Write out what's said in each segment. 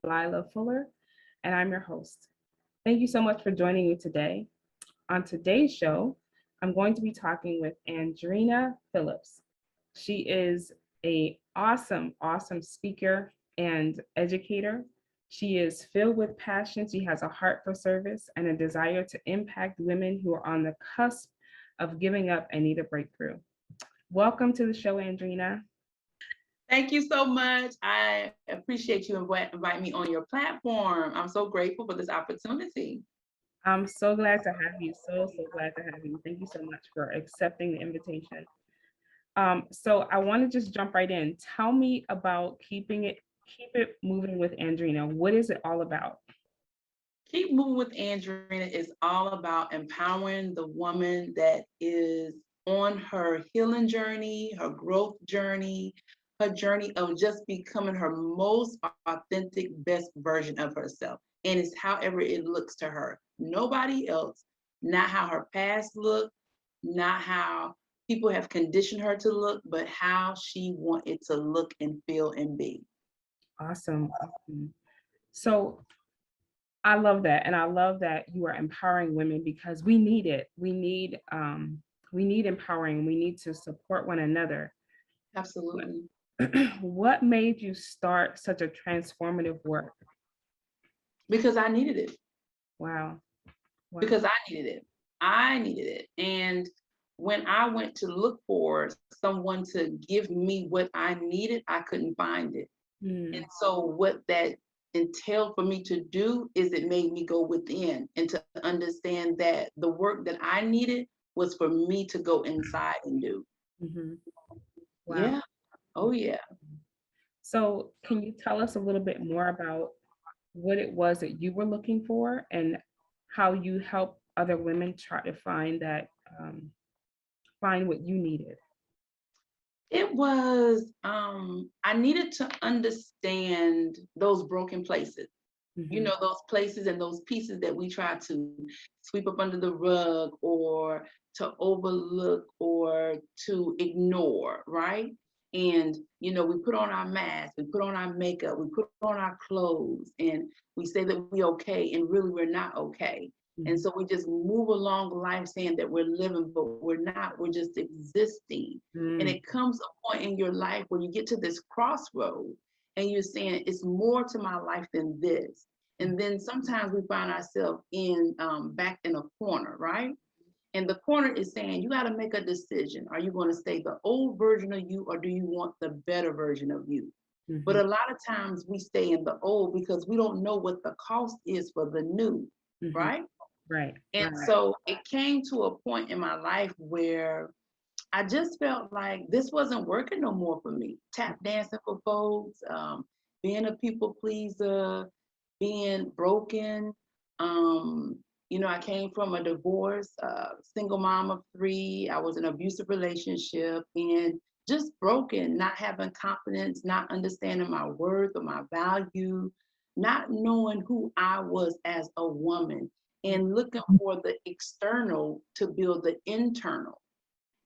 Liela Fuller, and I'm your host. Thank you so much for joining me today. On today's show, I'm going to be talking with Andrina Phillips. She is a awesome speaker and educator. She is filled with passion. She has a heart for service and a desire to impact women who are on the cusp of giving up and need a breakthrough. Welcome to the show, Andrina. Thank you so much. I appreciate you inviting me on your platform. I'm so grateful for this opportunity. I'm so glad to have you. So glad to have you. Thank you so much for accepting the invitation. So I want to just jump right in. Tell me about keep it moving with Andrina. What is it all about? Keep Moving with Andrina is all about empowering the woman that is on her healing journey, her growth journey, her journey of just becoming her most authentic, best version of herself. And it's however it looks to her. Nobody else, not how her past looked, not how people have conditioned her to look, but how she wanted to look and feel and be. Awesome. Awesome. So I love that. And I love that you are empowering women because we need it. We need empowering. We need to support one another. Absolutely. What made you start such a transformative work? Because I needed it. Wow. Wow. Because I needed it. I needed it. And when I went to look for someone to give me what I needed, I couldn't find it. And Mm, so, what that entailed for me to do is it made me go within and to understand that the work that I needed was for me to go inside and do. mhm. Wow. Yeah. Oh, yeah. So, can you tell us a little bit more about what it was that you were looking for and how you help other women try to find what you needed? It was, I needed to understand those broken places. Hmm. Those places and those pieces that we try to sweep up under the rug or to overlook or to ignore, right? And, we put on our mask, we put on our makeup, we put on our clothes, and we say that we're okay, and really we're not okay. And so we just move along life saying that we're living, but we're not, we're just existing. And Mm-hmm. it comes a point in your life where you get to this crossroad and you're saying, it's more to my life than this. And then sometimes we find ourselves in back in a corner, right? And the corner is saying, you got to make a decision. Are you going to stay the old version of you or do you want the better version of you? But Hmm. a lot of times we stay in the old because we don't know what the cost is for the new, Hmm. right? Right, And right. so it came to a point in my life where I just felt like this wasn't working no more for me. Tap dancing for folks, being a people pleaser, being broken. Um, I came from a divorce, single mom of three. I was in an abusive relationship and just broken, not having confidence, not understanding my worth or my value, not knowing who I was as a woman, and looking for the external to build the internal.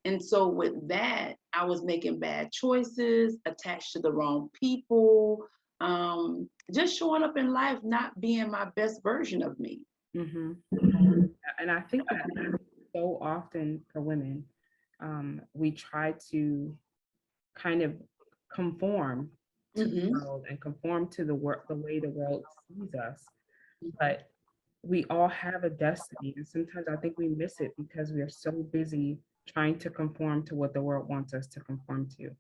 And so with that, I was making bad choices, attached to the wrong people, just showing up in life, not being my best version of me. Hmm. And I think that so often for women, we try to kind of conform to the Hmm. world and conform to the way the world sees us. But we all have a destiny. And sometimes I think we miss it because we are so busy trying to conform to what the world wants us to conform to.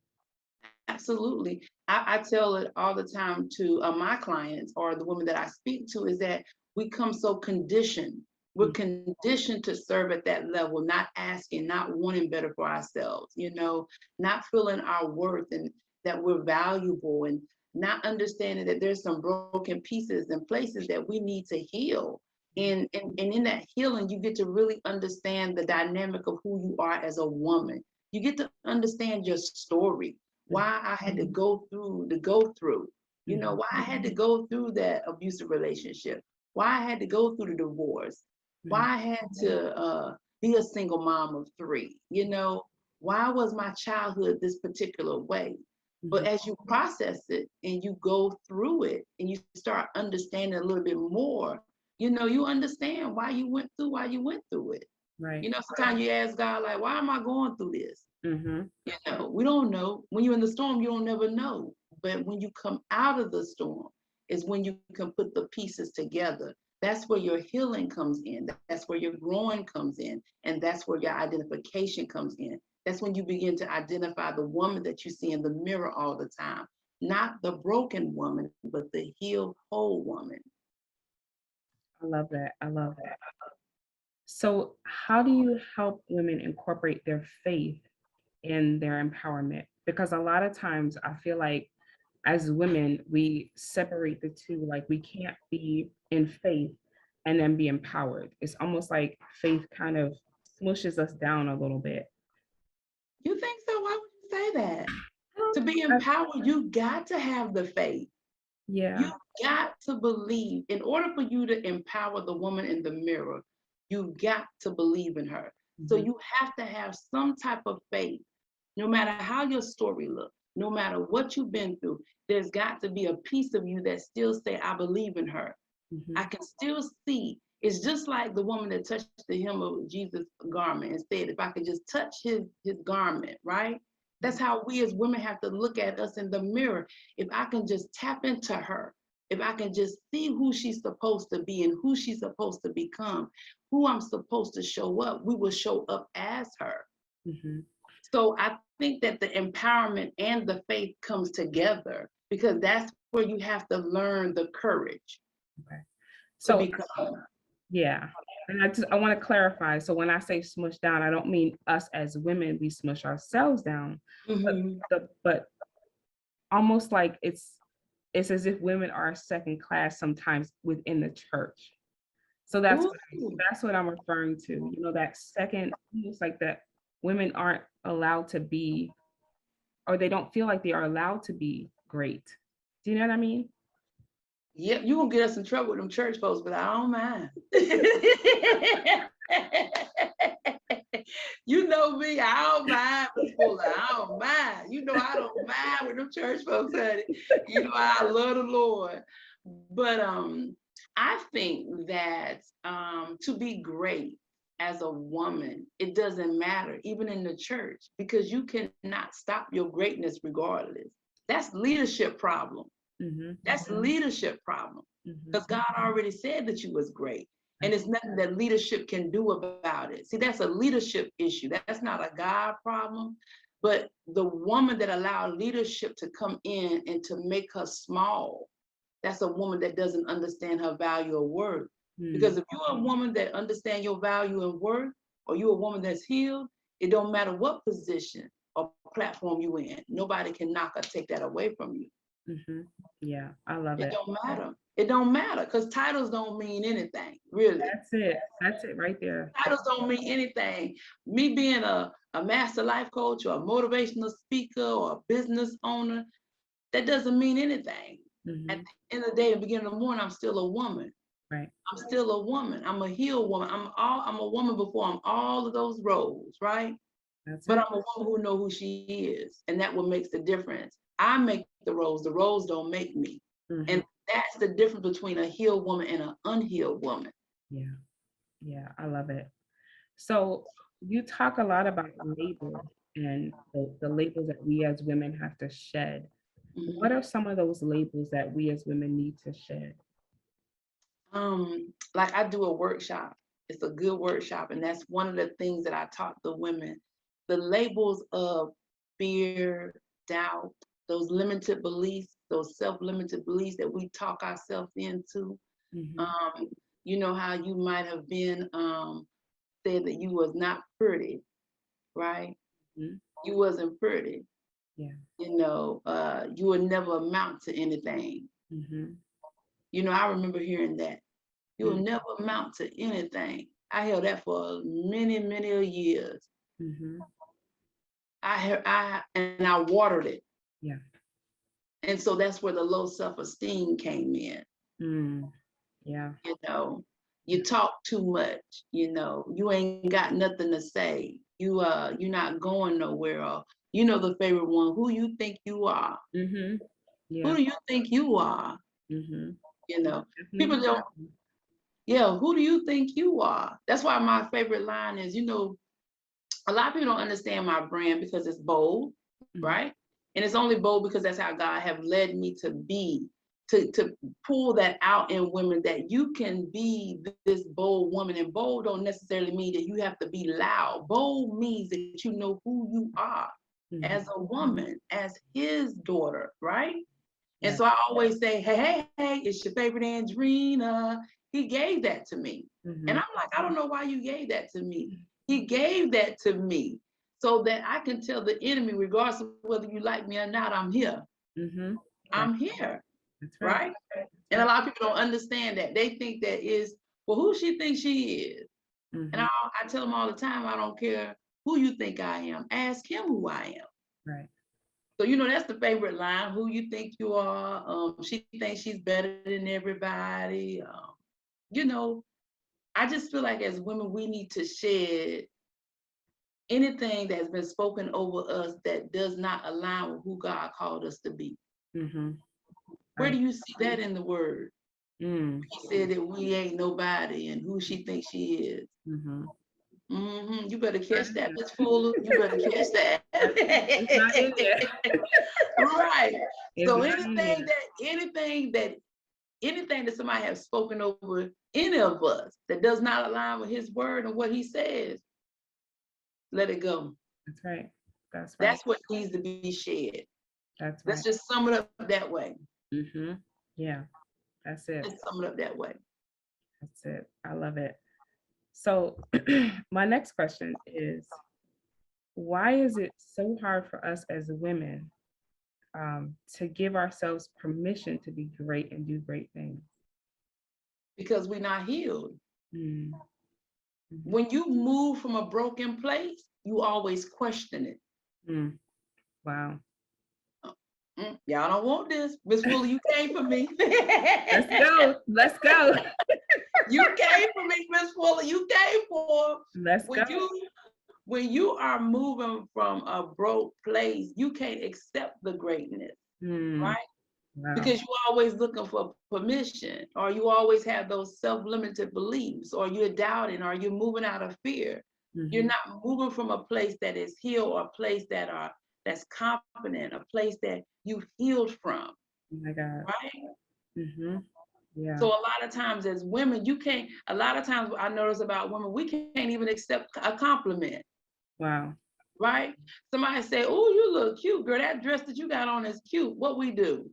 Absolutely. I tell it all the time to my clients or the women that I speak to is that we come so conditioned. We're conditioned to serve at that level, not asking, not wanting better for ourselves, not feeling our worth and that we're valuable and not understanding that there's some broken pieces and places that we need to heal. And in that healing, you get to really understand the dynamic of who you are as a woman. You get to understand your story, why I had to go through, Mhm. why I had to go through that abusive relationship, why I had to go through the divorce, why Mhm. I had to be a single mom of three, why was my childhood this particular way? But Mhm. as you process it and you go through it and you start understanding a little bit more, you understand why you went through it. Right. Sometimes you ask God, like, why am I going through this? Mhm. We don't know. When you're in the storm, you don't never know. But when you come out of the storm, is when you can put the pieces together. That's where your healing comes in. That's where your growing comes in. And that's where your identification comes in. That's when you begin to identify the woman that you see in the mirror all the time. Not the broken woman, but the healed, whole woman. I love that. I love that. So, how do you help women incorporate their faith in their empowerment? Because a lot of times I feel like as women, we separate the two. Like we can't be in faith and then be empowered. It's almost like faith kind of smushes us down a little bit. You think so? Why would you say that? To be I- empowered, you got to have the faith. You yeah. got to believe. In order for you to empower the woman in the mirror, you got to believe in her. So Mhm. you have to have some type of faith. No matter how your story looks, no matter what you've been through, there's got to be a piece of you that still say, I believe in her. I Mhm. can still see. It's just like the woman that touched the hem of Jesus' garment and said, if I could just touch his garment, right? That's how we as women have to look at us in the mirror. If I can just tap into her, if I can just see who she's supposed to be and who she's supposed to become, who I'm supposed to show up, we will show up as her. Mhm. So I think that the empowerment and the faith comes together because that's where you have to learn the courage Okay. to So become. yeah. And I want to clarify. So when I say smush down, I don't mean us as women, we smush ourselves down, but Mhm. but almost like it's as if women are second class sometimes within the church. So Ooh. that's what I'm referring to. That second, almost like that women aren't allowed to be, or they don't feel like they are allowed to be great. Do you know what I mean? Yep, you gonna get us in trouble with them church folks, but I don't mind. You know me, I don't mind, Miss Fuller. I don't mind. I don't mind with them church folks, honey. I love the Lord. But I think that to be great as a woman, it doesn't matter, even in the church, because you cannot stop your greatness regardless. That's leadership problem. Mm-hmm. That's leadership problem. Mm-hmm. Because God already said that you was great. And it's nothing that leadership can do about it. See, that's a leadership issue. That's not a God problem. But the woman that allowed leadership to come in and to make her small, that's a woman that doesn't understand her value or worth. Mm-hmm. Because if you're a woman that understands your value and worth, or you're a woman that's healed, it don't matter what position or platform you in. Nobody can knock or take that away from you. Mm-hmm. Yeah, I love It it. don't matter. It don't matter because titles don't mean anything, really. That's it. That's it right there. Titles don't mean anything. Me being a master life coach or a motivational speaker or a business owner, that doesn't mean anything. At Mm-hmm. the end of the day, at the beginning of the morning, I'm still a woman. Right. I'm still a woman. I'm a healed woman. I'm a woman before I'm all of those roles, right? That's But it. I'm a woman who know who she is, and that what makes the difference. I make the roles. The roles don't make me, Mm-hmm. and that's the difference between a healed woman and an unhealed woman. Yeah. Yeah, I love it. So you talk a lot about labels and the labels that we as women have to shed. What Mhm. are some of those labels that we as women need to shed? Like I do a workshop. It's a good workshop, and that's one of the things that I taught the women. The labels of fear, doubt, those limited beliefs, those self-limited beliefs that we talk ourselves into. Mm-hmm. Um, you know how you might have been said that you was not pretty, right? Mm-hmm. You wasn't pretty. Yeah. You would never amount to anything. Mm-hmm. I remember hearing that. You will never amount to anything. I held that for many, many years. Mm-hmm. I watered it. Yeah. And so that's where the low self-esteem came in. Mm. Yeah. You know, you talk too much, you ain't got nothing to say. You're not going nowhere, or You know the favorite one. Who you think you are? Mm-hmm. Who Yeah. do you think you are? Mm-hmm. You know, people Definitely. don't. Yeah, who do you think you are? That's why my favorite line is, a lot of people don't understand my brand because it's bold, Mm-hmm. right? And it's only bold because that's how God have led me to be, to pull that out in women, that you can be this bold woman. And bold don't necessarily mean that you have to be loud. Bold means that you know who you are Mm-hmm. as a woman, as his daughter, right? And Right. so I always say, hey, hey, hey, it's your favorite Andrina. He gave that to me. And Mm-hmm. I'm like, I don't know why you gave that to me. He gave that to me so that I can tell the enemy, regardless of whether you like me or not, I'm here. Mm-hmm. Right. I'm here, That's right. right? That's And a right. lot of people don't understand that. They think that is, well, who she thinks she is. And Mm-hmm. I tell them all the time, I don't care who you think I am. Ask him who I am. Right. So that's the favorite line. Who you think you are? She thinks she's better than everybody. You know, I just feel like as women, we need to shed anything that's been spoken over us that does not align with who God called us to be. Mm-hmm. Where I. do you see that in the word? Mm. He said that we ain't nobody and who she thinks she is. Mm-hmm. You better Not catch in that, there. Miss Fuller. You better catch that. It's not in there. Right. It's So not in there. anything that somebody has spoken over any of us that does not align with his word and what he says, let it go. That's right. That's right. That's what needs to be shed. That's Let's right. just sum it up that way. Mm-hmm. Yeah. That's it. Let's sum it up that way. That's it. I love it. So, my next question is, why is it so hard for us as women to give ourselves permission to be great and do great things? Because we're not healed. Mm-hmm. When you move from a broken place, you always question it. Mm. Wow. Y'all don't want this. Miss Fuller, you came for me. Let's go. Let's go. You came for me, Miss Fuller. You came for Let's when go. you are moving from a broke place, you can't accept the greatness, Mm. right? Wow. Because you're always looking for permission, or you always have those self-limited beliefs, or you're doubting, or you're moving out of fear. You're Mm-hmm. not moving from a place that is healed, or a place that's confident, a place that you've healed from, Oh my God. right? Mm-hmm. Yeah. So a lot of times as women, you can't, a lot of times I notice about women, we can't even accept a compliment, Wow. right? Somebody say, oh, you look cute, girl. That dress that you got on is cute. What we do?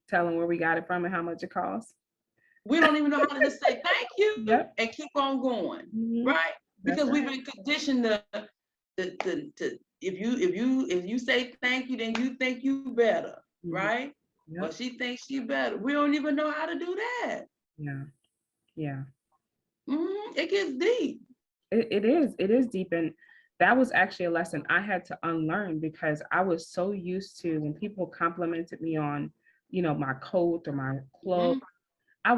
Tell them where we got it from and how much it costs. We don't even know how to just say thank you Yep. and keep on going, Mm-hmm. right? That's Because we've right. been conditioned to if you say thank you, then you think you better, Mm-hmm. right? Well, Yep. she thinks she better. We don't even know how to do that. Yeah. Yeah. It gets deep. It is. It is deep. And that was actually a lesson I had to unlearn because I was so used to when people complimented me on, my coat or my clothes, Mhm, I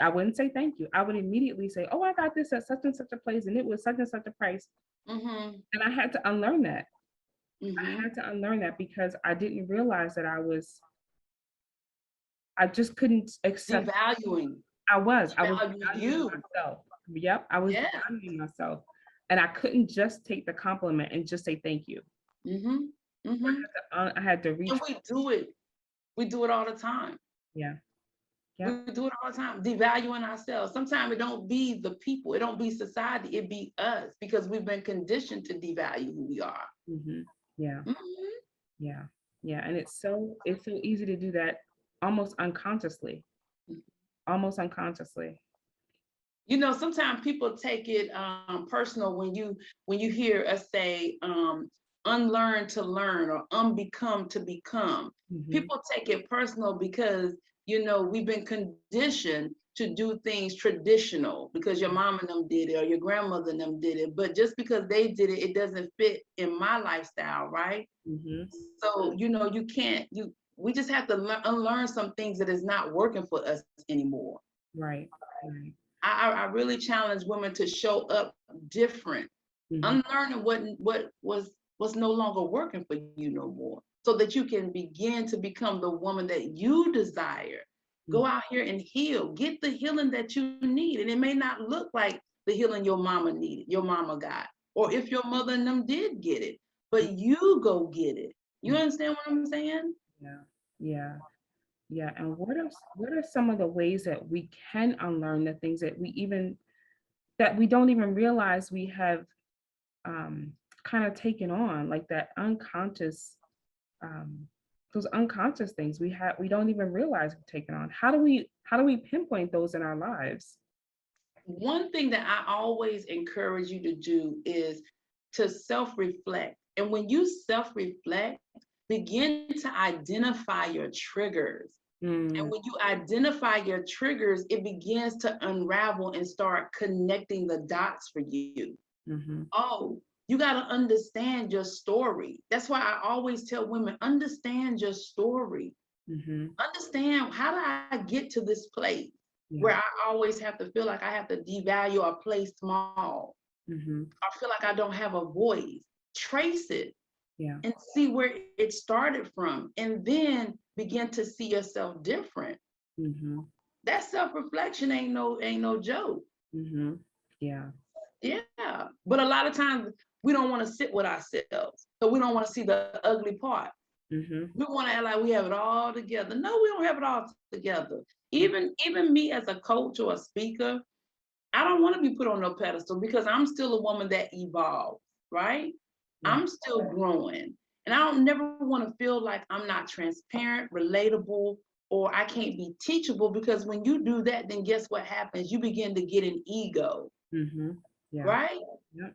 wouldn't say thank you. I would immediately say, oh, I got this at such and such a place and it was such and such a price. mhm, And I had to unlearn that. I mhm. had to unlearn that because I didn't realize that I just couldn't accept. Devaluing, I was devaluing devaluing you. myself. Yep, I was Yeah. devaluing myself. And I couldn't just take the compliment and just say thank you. Mhm, mhm. I had to And reach. we do it. We do it all the time. Yeah. We Yep. do it all the time, devaluing ourselves. Sometimes it don't be the people, it don't be society, it be us because we've been conditioned to devalue who we are. Hmm. Yeah. Mhm. Yeah. Yeah. And it's so easy to do that almost unconsciously. Almost unconsciously. Sometimes people take it personal when you hear us say unlearn to learn or unbecome to become. Hmm. People take it personal because we've been conditioned to do things traditional because your mom and them did it or your grandmother and them did it. But just because they did it, it doesn't fit in my lifestyle, right? Hmm. So you can't you we just have to unlearn some things that is not working for us anymore. Right. Right. I really challenge women to show up different, Hmm. unlearning what was what's no longer working for you no more, so that you can begin to become the woman that you desire. Go Mm, out here and heal. Get the healing that you need. And it may not look like the healing your mama needed, your mama got, or if your mother and them did get it, mm, but you go get it. You mm. understand what I'm saying? Yeah, yeah, yeah. And what are some of the ways that we can unlearn the things that we don't even realize we have um, kind of taken on, like that unconscious, um, those unconscious things we don't even realize we've taken on. How do we pinpoint those in our lives? One thing that I always encourage you to do is to self reflect. And when you self reflect, begin to identify your triggers. And Mm, when you identify your triggers, it begins to unravel and start connecting the dots for you. mm-hmm, Oh, you got to understand your story. That's why I always tell women, understand your story. mm-hmm, Understand, how did I get to this place yeah, where I always have to feel like I have to devalue or play small? mm-hmm, I feel like I don't have a voice. Trace it yeah, and see where it started from, and then begin to see yourself different. mm-hmm, That self-reflection ain't no joke. mm-hmm, yeah, Yeah. But a lot of times we don't want to sit with ourselves. So we don't want to see the ugly part. mm-hmm, We want to act like we have it all together. No, we don't have it all together. Even me as a coach or a speaker, I don't want to be put on no pedestal, because I'm still a woman that evolves, right? right, I'm still growing. And I don't never want to feel like I'm not transparent, relatable, or I can't be teachable, because when you do that, then guess what happens? You begin to get an ego, mm-hmm, yeah, right? yep,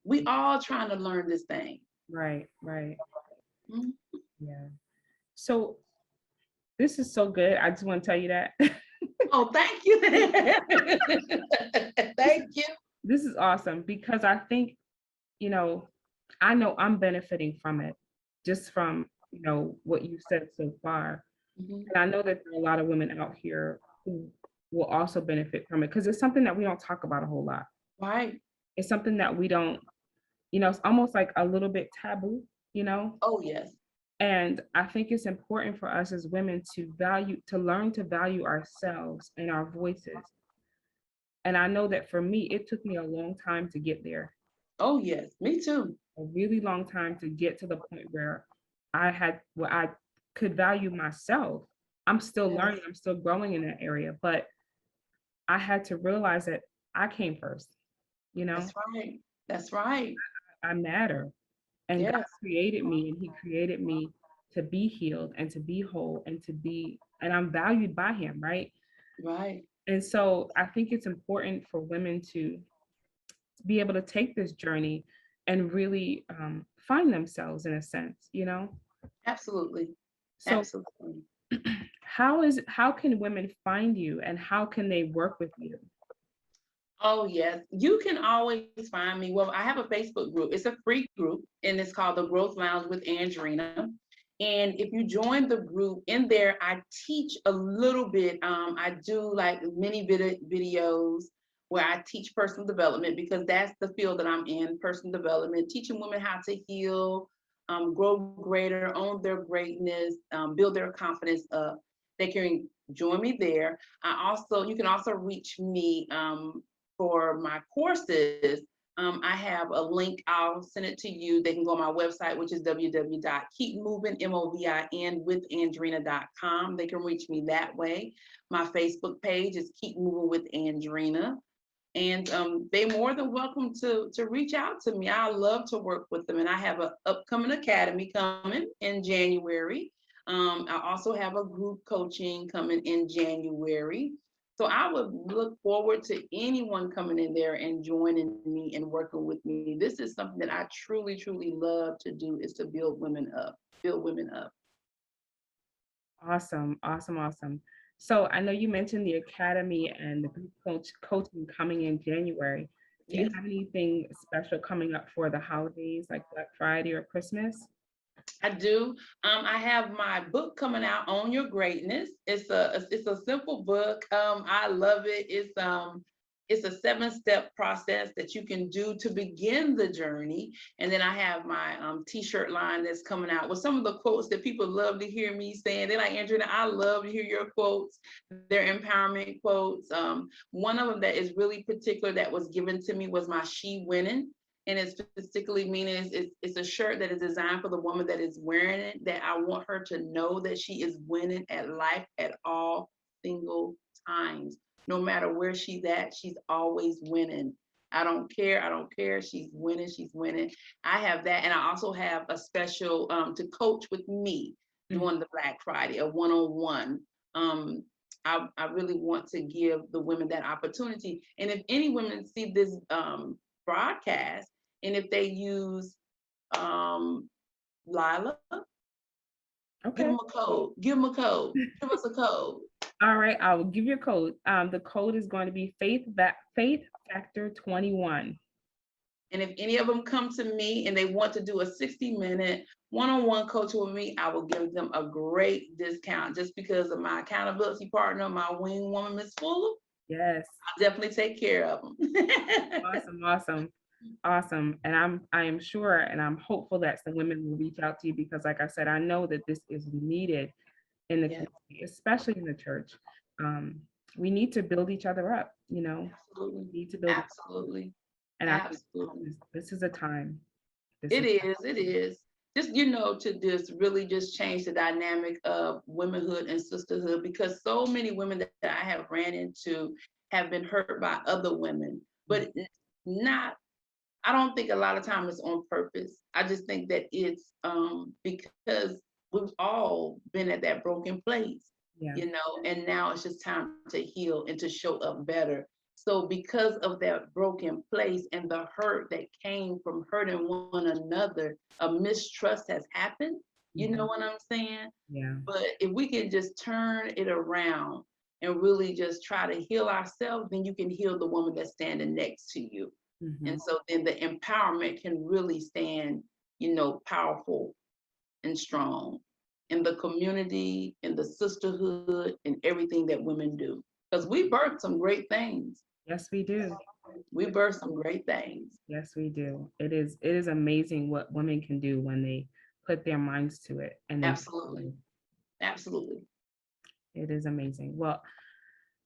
We all trying to learn this thing. right, right, Mhm. yeah. So this is so good. I just want to tell you that. Oh, thank you. this is Thank you. this is awesome because I think, you know, I know I'm benefiting from it just from, what you said so far. Mhm. And I know that there are a lot of women out here who will also benefit from it because it's something that we don't talk about a whole lot. Right. It's something that we don't, it's almost like a little bit taboo, you know? Oh, yes. And I think it's important for us as women to learn to value ourselves and our voices. And I know that for me, it took me a long time to get there, Oh, yes. Me too. a really long time to get to the point where I could value myself. I'm still Yes. learning, I'm still growing in that area, but I had to realize that I came first, you know, That's right. That's right. I matter. And God Yes. created me and He created me to be healed and to be whole and I'm valued by Him, right? Right. And so I think it's important for women to be able to take this journey and really find themselves in a sense, you know? Absolutely. So Absolutely. how can women find you and how can they work with you? Oh, yes. You can always find me. Well, I have a Facebook group. It's a free group, and it's called the Growth Lounge with Andrina. And if you join the group in there, I teach a little bit. I do like mini videos where I teach personal development, because that's the field that I'm in, personal development, teaching women how to heal, grow greater, own their greatness, build their confidence up. They can join me there. You can also reach me for my courses. I have a link. I'll send it to you. They can go on my website, which is www.keepmoving.com. They can reach me that way. My Facebook page is Keep Moving with Andrina. And they're more than welcome to reach out to me. I love to work with them. And I have an upcoming academy coming in January. I also have a group coaching coming in January. So I would look forward to anyone coming in there and joining me and working with me. This is something that I truly, truly love to do, is to build women up. Awesome, awesome, awesome. So I know you mentioned the academy and the group coaching coming in January. Do you Yes. have anything special coming up for the holidays like Black Friday or Christmas? I do. I have my book coming out, Own Your Greatness. It's a simple book. I love it. it's a 7-step process that you can do to begin the journey. And then I have my t-shirt line that's coming out with some of the quotes that people love to hear me saying. They're like, Andrea, I love to hear your quotes. They're empowerment quotes. One of them that is really particular that was given to me was my She Winning. And it's particularly meaning it's a shirt that is designed for the woman that is wearing it, that I want her to know that she is winning at life at all single times. No matter where she's at, she's always winning. I don't care. I don't care. She's winning. She's winning. I have that. And I also have a special to coach with me during the Black Friday, a one-on-one. I really want to give the women that opportunity. And if any women see this broadcast, and if they use Liela, give Okay. them a code. Give them a code. Give us a code. All right. I will give you a code. The code is going to be Faith Factor 21. And if any of them come to me and they want to do a 60-minute one-on-one coaching with me, I will give them a great discount just because of my accountability partner, my wing woman, Miss Fuller. Yes. I'll definitely take care of them. Awesome. And I am sure and I'm hopeful that the women will reach out to you because, like I said, I know that this is needed in the community, especially in the church. We need to build each other up, Absolutely. We need to build Absolutely. and I think this is a time. It is. Just, to just really just change the dynamic of womanhood and sisterhood, because so many women that I have ran into have been hurt by other women, but not, I don't think a lot of time it's on purpose. I just think that it's because we've all been at that broken place, and now it's just time to heal and to show up better. So because of that broken place and the hurt that came from hurting one another, a mistrust has happened. You know what I'm saying? Yeah. But if we can just turn it around and really just try to heal ourselves, then you can heal the woman that's standing next to you. And so then the empowerment can really stand, powerful and strong in the community, in the sisterhood, and everything that women do. Because we birthed some great things. Yes, we do. We birthed some great things. Yes, we do. It is amazing what women can do when they put their minds to it. And Absolutely. Absolutely. It is amazing. Well,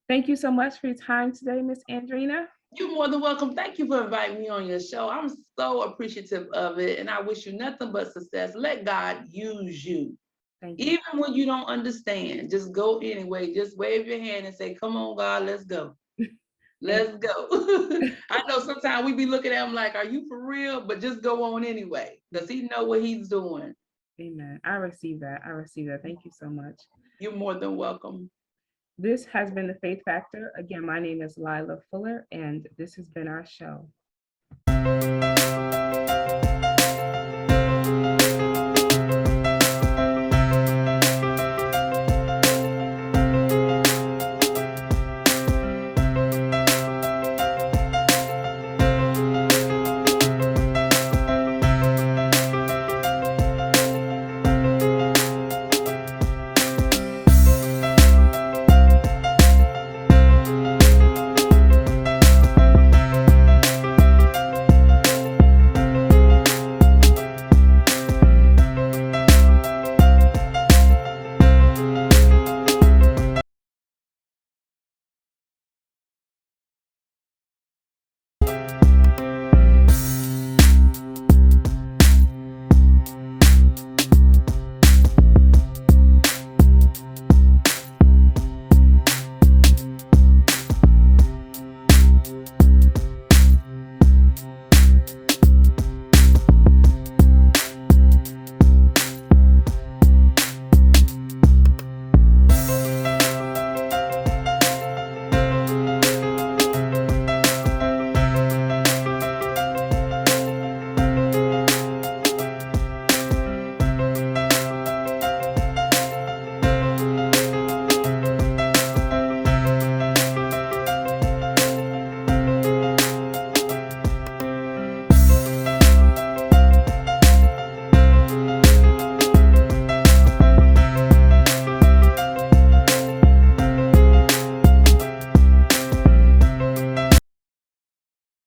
thank you so much for your time today, Miss Andrina. You're more than welcome. Thank you for inviting me on your show. I'm so appreciative of it, and I wish you nothing but success. Let God use you. Thank you. Even when you don't understand, just go anyway. Just wave your hand and say, come on, God, let's go. Let's go. I know sometimes we be looking at him like, are you for real? But just go on anyway, because he know what he's doing. Amen. I receive that. Thank you so much. You're more than welcome. This has been the Faith Factor. Again, my name is Liela Fuller, and this has been our show.